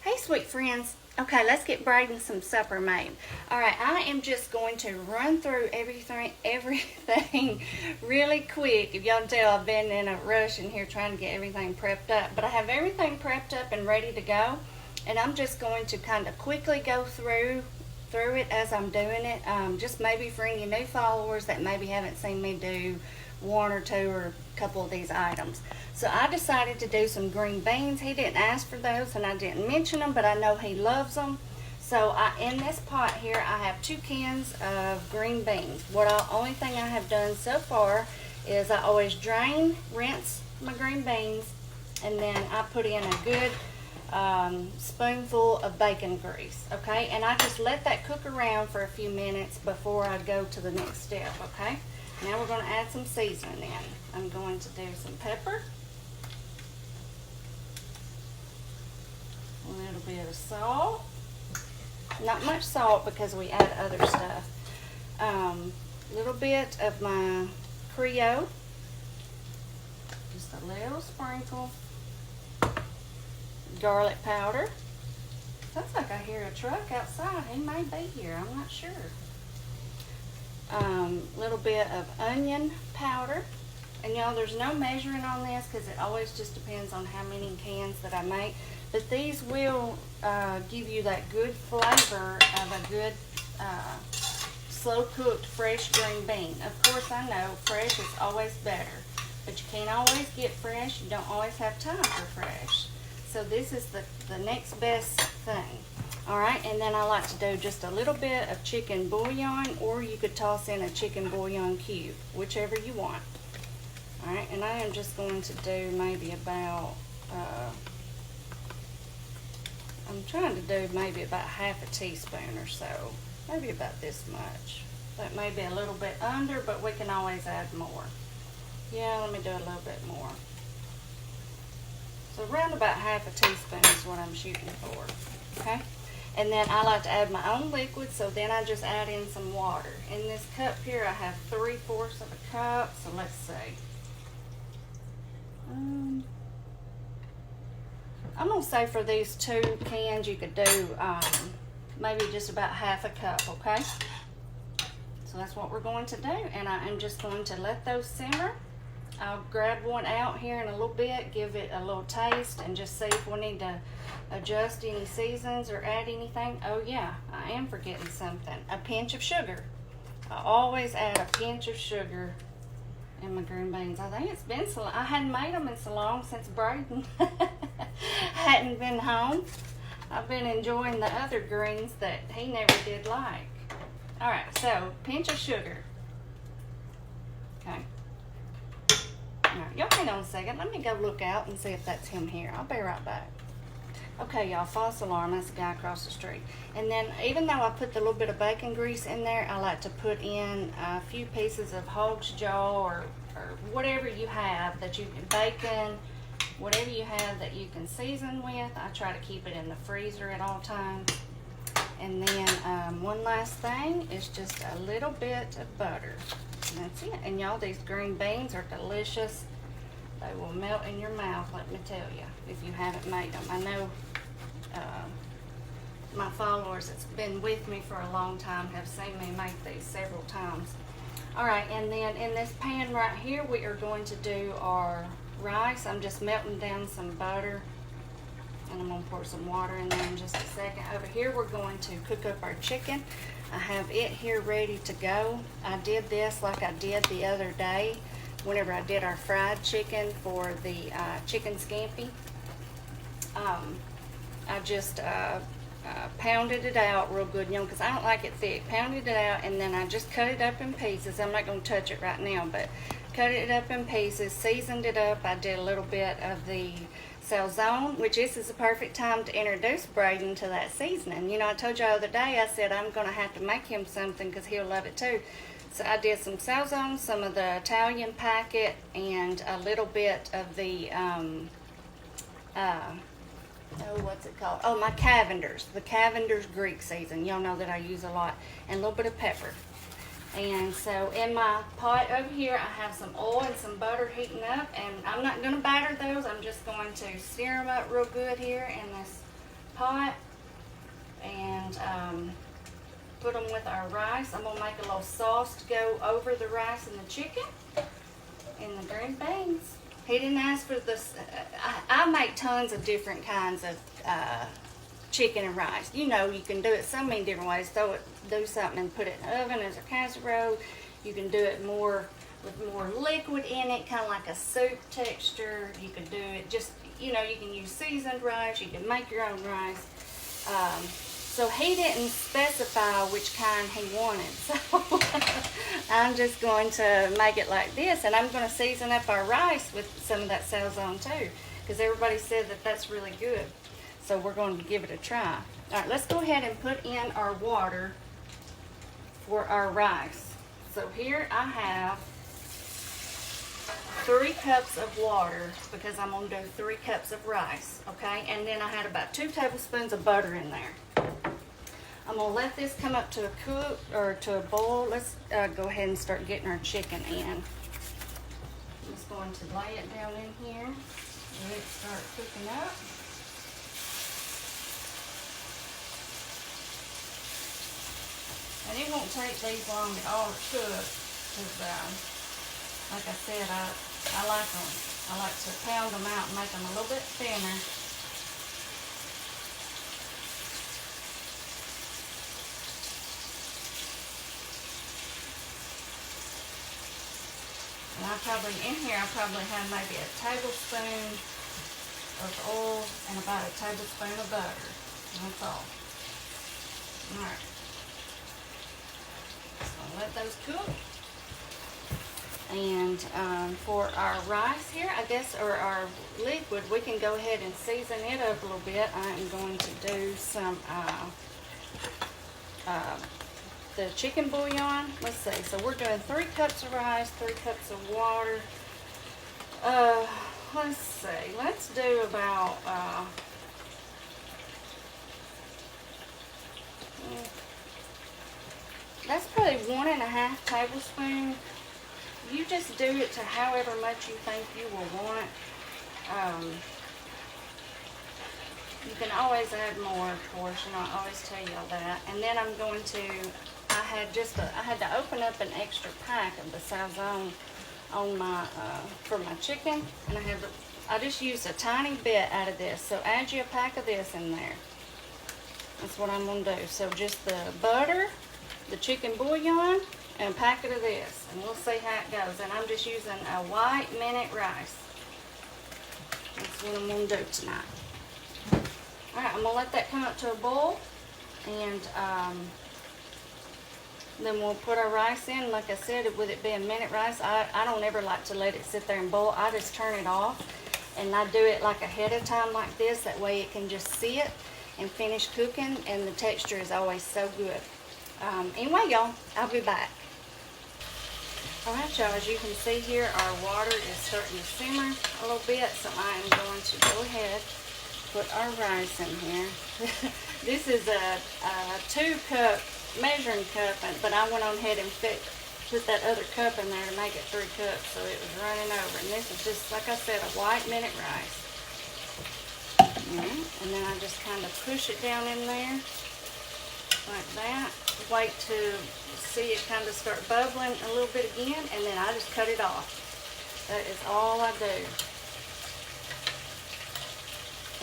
Hey, sweet friends. Okay, let's get Braiden some supper made. All right, I am just going to run through everything really quick. If y'all can tell, I've been in a rush in here trying to get everything prepped up. But I have everything prepped up and ready to go. And I'm just going to kind of quickly go through it as I'm doing it. Just maybe for any new followers that maybe haven't seen me do one or two or a couple of these items. So I decided to do some green beans. He didn't ask for those and I didn't mention them, but I know he loves them. So in this pot here, I have 2 cans of green beans. Only thing I have done so far is I always rinse my green beans, and then I put in a good spoonful of bacon grease, okay? And I just let that cook around for a few minutes before I go to the next step, okay? Now we're going to add some seasoning in. I'm going to do some pepper, a little bit of salt, not much salt because we add other stuff, a little bit of my Creole, just a little sprinkle, garlic powder. Sounds like I hear a truck outside. He may be here, I'm not sure. Little bit of onion powder, and y'all, there's no measuring on this because it always just depends on how many cans that I make, but these will give you that good flavor of a good slow cooked fresh green bean. Of course, I know fresh is always better, but you can't always get fresh. You don't always have time for fresh, so this is the next best thing. All right, and then I like to do just a little bit of chicken bouillon, or you could toss in a chicken bouillon cube, whichever you want. All right, and I am just going to do maybe about, I'm trying to do maybe about half a teaspoon or so, maybe about this much. That may be a little bit under, but we can always add more. Yeah, let me do a little bit more. So around about half a teaspoon is what I'm shooting for, okay? And then I like to add my own liquid, so then I just add in some water. In this cup here, I have 3/4 of a cup, so let's see. I'm gonna say for these 2 cans, you could do maybe just about half a cup, okay? So that's what we're going to do, and I am just going to let those simmer. I'll grab one out here in a little bit, give it a little taste, and just see if we need to adjust any seasons or add anything. Oh yeah, I am forgetting something. A pinch of sugar. I always add a pinch of sugar in my green beans. I think it's been so long. I hadn't made them in so long since Braiden hadn't been home. I've been enjoying the other greens that he never did like. All right, so pinch of sugar. Okay. Alright, y'all hang on a second. Let me go look out and see if that's him here. I'll be right back. Okay, y'all, false alarm. That's the guy across the street. And then, even though I put the little bit of bacon grease in there, I like to put in a few pieces of hog's jaw or whatever you have that you can, bacon, whatever you have that you can season with. I try to keep it in the freezer at all times. And then one last thing is just a little bit of butter. And that's it. And y'all, these green beans are delicious. They will melt in your mouth, let me tell you, if you haven't made them. I know my followers that's been with me for a long time have seen me make these several times. All right, and then in this pan right here, we are going to do our rice. I'm just melting down some butter, and I'm gonna pour some water in there in just a second. Over here, we're going to cook up our chicken. I have it here ready to go. I did this like I did the other day whenever I did our fried chicken for the chicken scampi. I just pounded it out real good, you know, because I don't like it thick. Pounded it out, and then I just cut it up in pieces. I'm not going to touch it right now, but cut it up in pieces, seasoned it up. I did a little bit of the salzone, which this is the perfect time to introduce Braiden to that seasoning. You know, I told you the other day, I said I'm going to have to make him something because he'll love it too. So I did some salzone, some of the Italian packet, and a little bit of the, what's it called? Oh, my Cavender's, the Cavender's Greek season. Y'all know that I use a lot. And a little bit of pepper. And so in my pot over here, I have some oil and some butter heating up, and I'm not going to batter those. I'm just going to sear them up real good here in this pot and put them with our rice. I'm gonna make a little sauce to go over the rice and the chicken and the green beans. He didn't ask for this. I make tons of different kinds of chicken and rice. You know, you can do it so many different ways. Do something and put it in the oven as a casserole. You can do it more with more liquid in it, kind of like a soup texture. You can do it just, you know, you can use seasoned rice. You can make your own rice. So he didn't specify which kind he wanted. So I'm just going to make it like this, and I'm going to season up our rice with some of that Salzone too, because everybody said that that's really good. So we're going to give it a try. All right, let's go ahead and put in our water for our rice. So here I have 3 cups of water because I'm going to do 3 cups of rice, okay? And then I had about 2 tablespoons of butter in there. I'm going to let this come up to a cook or to a boil. Let's go ahead and start getting our chicken in. I'm just going to lay it down in here. Let it start cooking up. And it won't take these long at all to cook because, like I said, I like them. I like to pound them out and make them a little bit thinner. And I probably have maybe a tablespoon of oil and about a tablespoon of butter. That's all. Alright. So let those cook. And for our rice here, I guess, or our liquid, we can go ahead and season it up a little bit. I am going to do some the chicken bouillon. Let's see. So we're doing 3 cups of rice, 3 cups of water. Let's see. Let's do about that's probably 1.5 tablespoons. You just do it to however much you think you will want. You can always add more, of course, and I always tell you all that. And then I'm going to, I had to open up an extra pack of the Salzone on my, for my chicken, and I just used a tiny bit out of this. So add you a pack of this in there. That's what I'm going to do. So just the butter, the chicken bouillon, and a packet of this, and we'll see how it goes. And I'm just using a white minute rice. That's what I'm going to do tonight. Alright, I'm going to let that come up to a boil, and then we'll put our rice in. Like I said, with it being minute rice, I don't ever like to let it sit there and boil. I just turn it off, and I do it like ahead of time like this. That way it can just sit and finish cooking, and the texture is always so good. Anyway, y'all, I'll be back. Alright, y'all, as you can see here, our water is starting to simmer a little bit, so I am going to go ahead, put our rice in here. This is a 2-cup measuring cup, but I went on ahead and put that other cup in there to make it 3 cups, so it was running over. And this is just, like I said, a white minute rice. And then I just kind of push it down in there, like that. Wait to see it kind of start bubbling a little bit again, and then I just cut it off. That is all I do.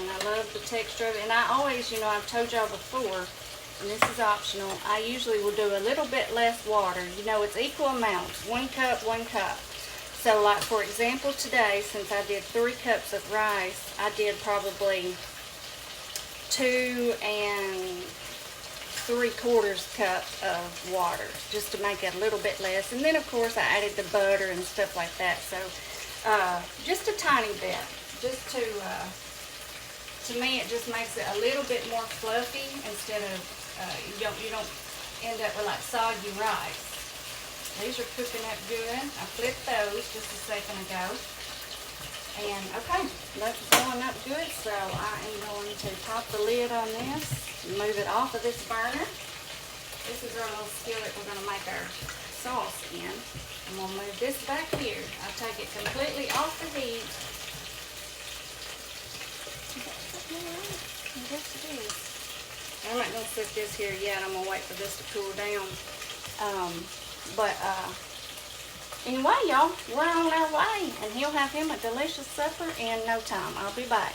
And I love the texture of it. And I always, you know, I've told y'all before, and this is optional, I usually will do a little bit less water. You know, it's equal amounts, 1 cup, 1 cup. So like for example today, since I did 3 cups of rice, I did probably 2 3/4 cup of water, just to make it a little bit less. And then of course I added the butter and stuff like that. So just a tiny bit, just to me it just makes it a little bit more fluffy instead of you don't end up with like soggy rice. These are cooking up good. I flipped those just a second ago. And okay, that's going up good, so I am going to pop the lid on this, move it off of this burner. This is our little skillet we're going to make our sauce in. I'm going to move this back here. I take it completely off the heat. Yes, it is. I'm not going to set this here yet. I'm going to wait for this to cool down. Anyway, y'all, we're on our way, and he'll have him a delicious supper in no time. I'll be back.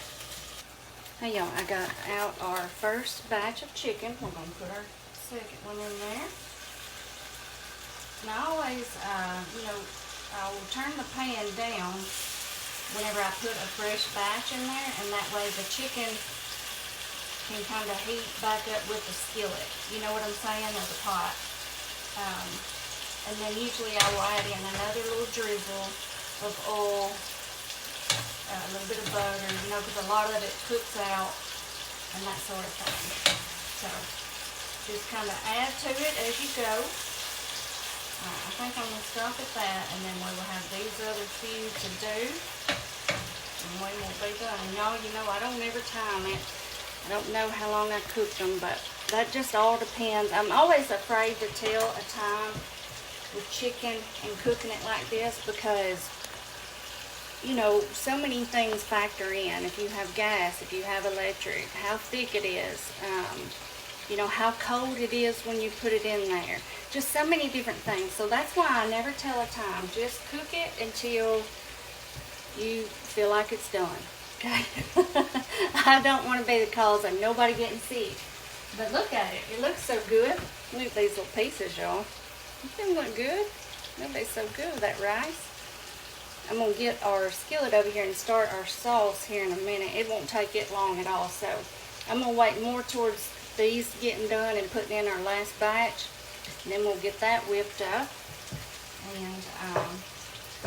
Hey, y'all, I got out our first batch of chicken. We're going to put our second one in there. And I always, I will turn the pan down whenever I put a fresh batch in there, and that way the chicken can kind of heat back up with the skillet. You know what I'm saying? Or the pot. And then usually I will add in another little drizzle of oil, a little bit of butter, because a lot of it cooks out and that sort of thing. So just kind of add to it as you go. I think I'm going to stop at that, and then we will have these other few to do, and we will be done. And y'all, I don't ever time it. I don't know how long I cook them, but that just all depends. I'm always afraid to tell a time with chicken and cooking it like this because, so many things factor in. If you have gas, if you have electric, how thick it is, how cold it is when you put it in there. Just so many different things. So that's why I never tell a time. Just cook it until you feel like it's done. Okay? I don't want to be the cause of nobody getting sick. But look at it. It looks so good. Look at these little pieces, y'all. They look good. They're so good with that rice. I'm going to get our skillet over here and start our sauce here in a minute. It won't take it long at all. So I'm going to wait more towards these getting done and putting in our last batch. And then we'll get that whipped up. And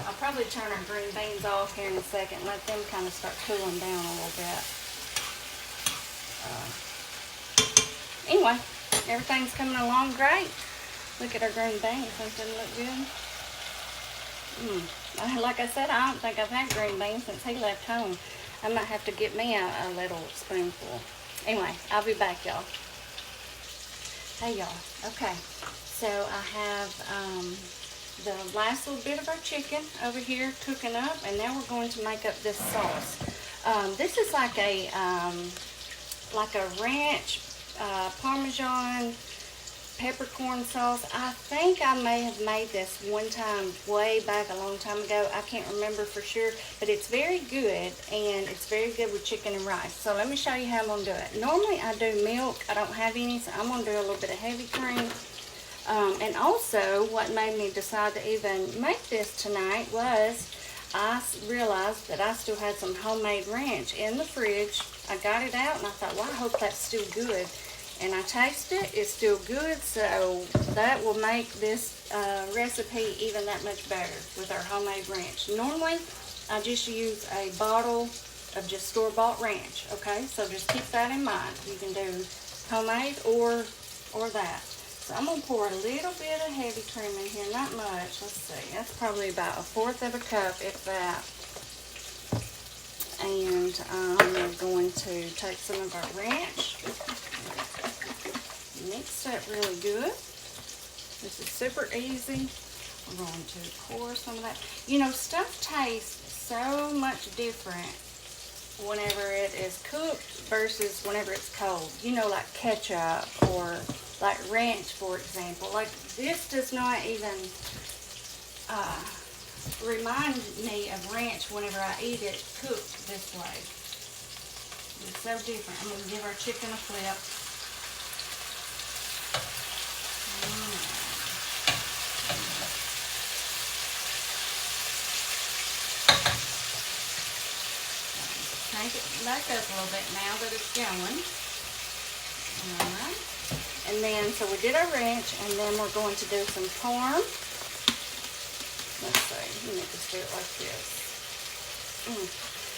I'll probably turn our green beans off here in a second. Let them kind of start cooling down a little bit. Anyway, everything's coming along great. Look at our green beans. Don't they look good? Like I said, I don't think I've had green beans since he left home. I might have to get me a little spoonful. Anyway, I'll be back, y'all. Hey, y'all. Okay, so I have the last little bit of our chicken over here cooking up, and now we're going to make up this sauce. This is like a ranch Parmesan peppercorn sauce. I think I may have made this one time way back a long time ago. I can't remember for sure, but it's very good, and it's very good with chicken and rice. So let me show you how I'm going to do it. Normally I do milk. I don't have any, so I'm going to do a little bit of heavy cream. And also what made me decide to even make this tonight was I realized that I still had some homemade ranch in the fridge. I got it out and I thought, well, I hope that's still good. And I tasted it, it's still good, so that will make this recipe even that much better with our homemade ranch. Normally, I just use a bottle of just store-bought ranch, okay? So just keep that in mind. You can do homemade or that. So I'm going to pour a little bit of heavy cream in here, not much. Let's see, that's probably about 1/4 of a cup, if that. And we're going to take some of our ranch. Mix that really good. This is super easy. We're going to pour some of that. Stuff tastes so much different whenever it is cooked versus whenever it's cold. Like ketchup or like ranch, for example. Like this does not even remind me of ranch whenever I eat it cooked this way. It's so different. I'm going to give our chicken a flip. Crank it back up a little bit now that it's going. Alright. And then, so we did our ranch, and then we're going to do some parm. Let's see, let me just do it like this.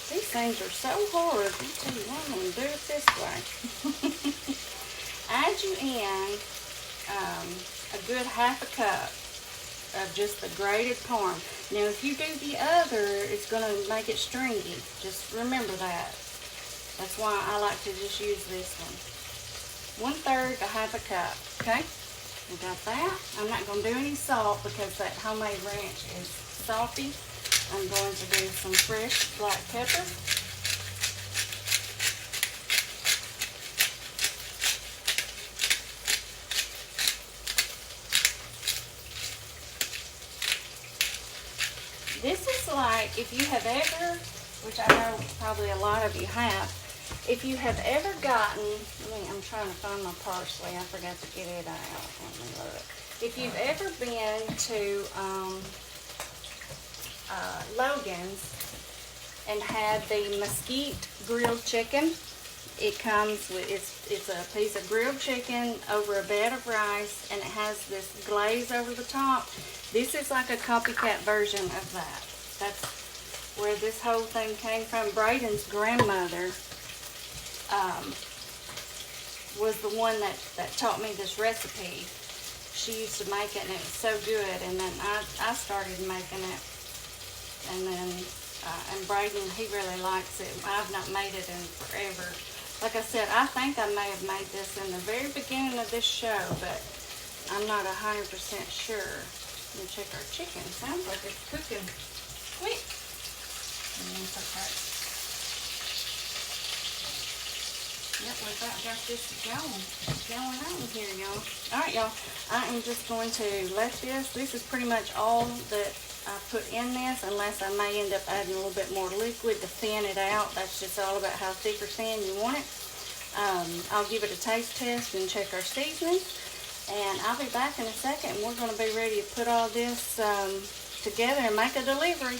These things are so hard. I'll tell you what, I'm going to do it this way. Add you in a good 1/2 cup of just the grated parm. Now, if you do the other, it's going to make it stringy. Just remember that. That's why I like to just use this one. 1/3 to 1/2 cup. Okay? We got that. I'm not going to do any salt because that homemade ranch is salty. I'm going to do some fresh black pepper. like, if you have ever, which I know probably a lot of you have, if you have ever gotten, I'm trying to find my parsley. I forgot to get it out. Let me look. If you've ever been to Logan's and had the mesquite grilled chicken, it comes with, it's a piece of grilled chicken over a bed of rice, and it has this glaze over the top. This is like a copycat version of that. That's where this whole thing came from. Braiden's grandmother was the one that taught me this recipe. She used to make it, and it was so good. And then I started making it, and then and Braiden, he really likes it. I've not made it in forever. Like I said, I think I may have made this in the very beginning of this show, but I'm not 100% sure. Let me check our chicken. Sounds like it's cooking quick. Okay. Yep, we've got this going on here, y'all. All right, y'all. I am just going to let this is pretty much all that I put in this, unless I may end up adding a little bit more liquid to thin it out. That's just all about how thick or thin you want it. I'll give it a taste test and check our seasoning, and I'll be back in a second. We're going to be ready to put all this together and make a delivery.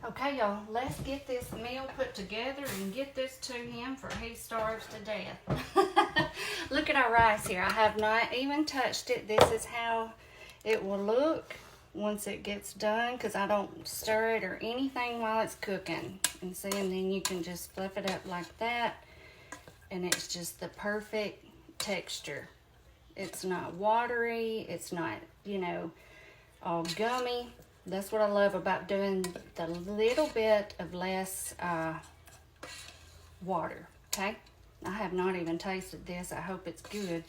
Okay, y'all, let's get this meal put together and get this to him, for he starves to death. Look at our rice here. I have not even touched it. This is how it will look once it gets done, because I don't stir it or anything while it's cooking. And see, and then you can just fluff it up like that, and it's just the perfect texture. It's not watery. It's not, you know, all gummy. That's what I love about doing the little bit of less water, okay? I have not even tasted this. I hope it's good.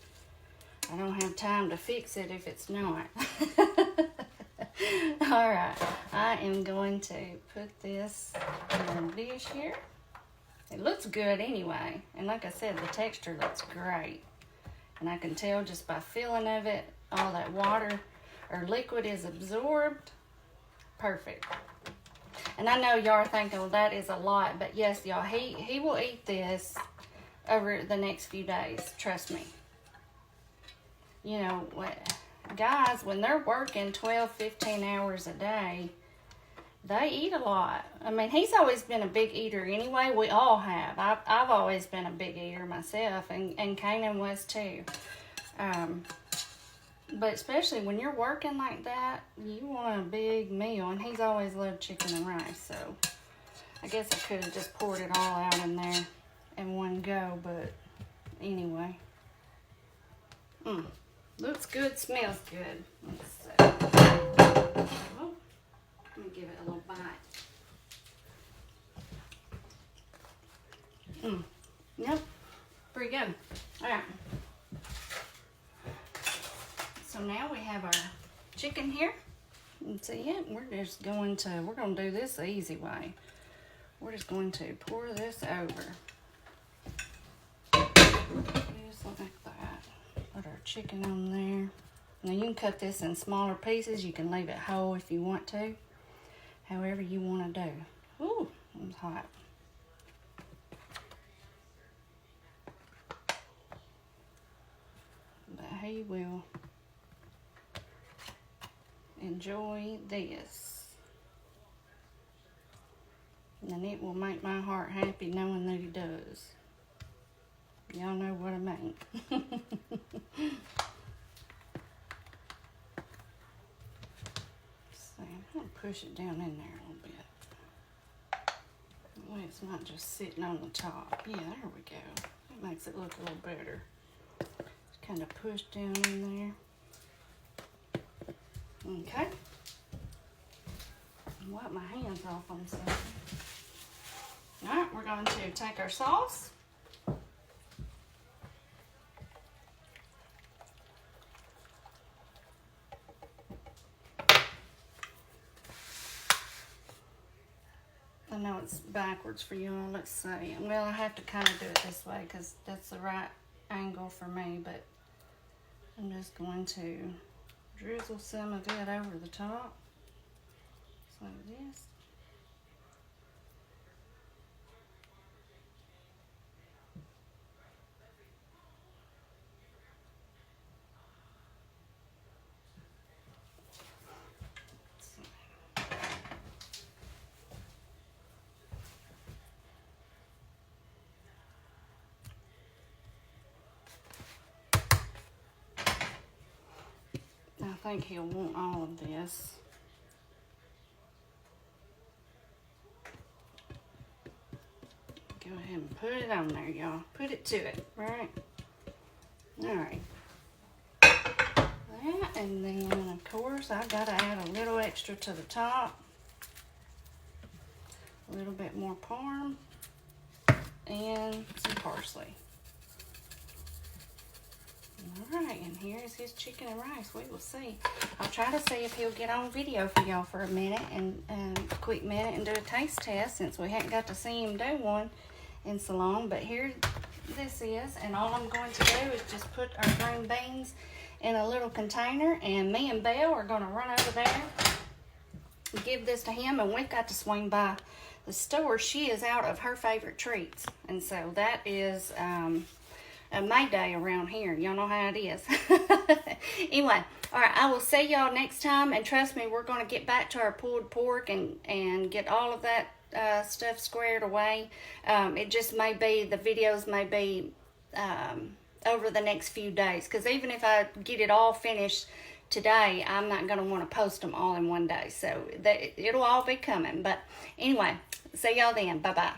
I don't have time to fix it if it's not. All right, I am going to put this in a dish here. It looks good anyway. And like I said, the texture looks great. And I can tell just by feeling of it, all that water or liquid is absorbed. Perfect. And I know y'all are thinking, well, that is a lot, but yes, y'all, he will eat this over the next few days. Trust me. You know, guys, when they're working 12, 15 hours a day, they eat a lot. I mean, he's always been a big eater anyway. We all have. I've always been a big eater myself, and Kanan was too. But especially when you're working like that, you want a big meal, and he's always loved chicken and rice, so I guess I could have just poured it all out in there in one go, but anyway. Looks good, smells good. Let's see. Oh, let me give it a little bite. Yep, pretty good. All right. So now we have our chicken here. And see it? We're going to do this the easy way. We're just going to pour this over. Just like that. Put our chicken on there. Now you can cut this in smaller pieces. You can leave it whole if you want to. However you want to do. Ooh, it's hot. But he will enjoy this, and it will make my heart happy knowing that he does. Y'all know what I mean. See, I'm gonna push it down in there a little bit. That way it's not just sitting on the top. Yeah, there we go. It makes it look a little better. Just kind of push down in there. Okay. Wipe my hands off on something. Alright, we're going to take our sauce. I know it's backwards for y'all. Let's see. Well, I have to kind of do it this way because that's the right angle for me, but I'm just going to drizzle some of it over the top. So this. I think he'll want all of this. Go ahead and put it on there, y'all. Put it to it, right? All right. That, and then, of course, I've got to add a little extra to the top. A little bit more parm and some parsley. All right, and here's his chicken and rice. We will see. I'll try to see if he'll get on video for y'all for a minute and a quick minute and do a taste test, since we hadn't got to see him do one in so long. But here this is, and all I'm going to do is just put our green beans in a little container, and me and Belle are going to run over there and give this to him, and we've got to swing by the store. She is out of her favorite treats, and so that is a May Day around here. Y'all know how it is. Anyway, all right, I will see y'all next time, and trust me, we're going to get back to our pulled pork and get all of that stuff squared away. It just may be, the videos may be over the next few days, because even if I get it all finished today, I'm not going to want to post them all in one day, so it'll all be coming. But anyway, see y'all then. Bye-bye.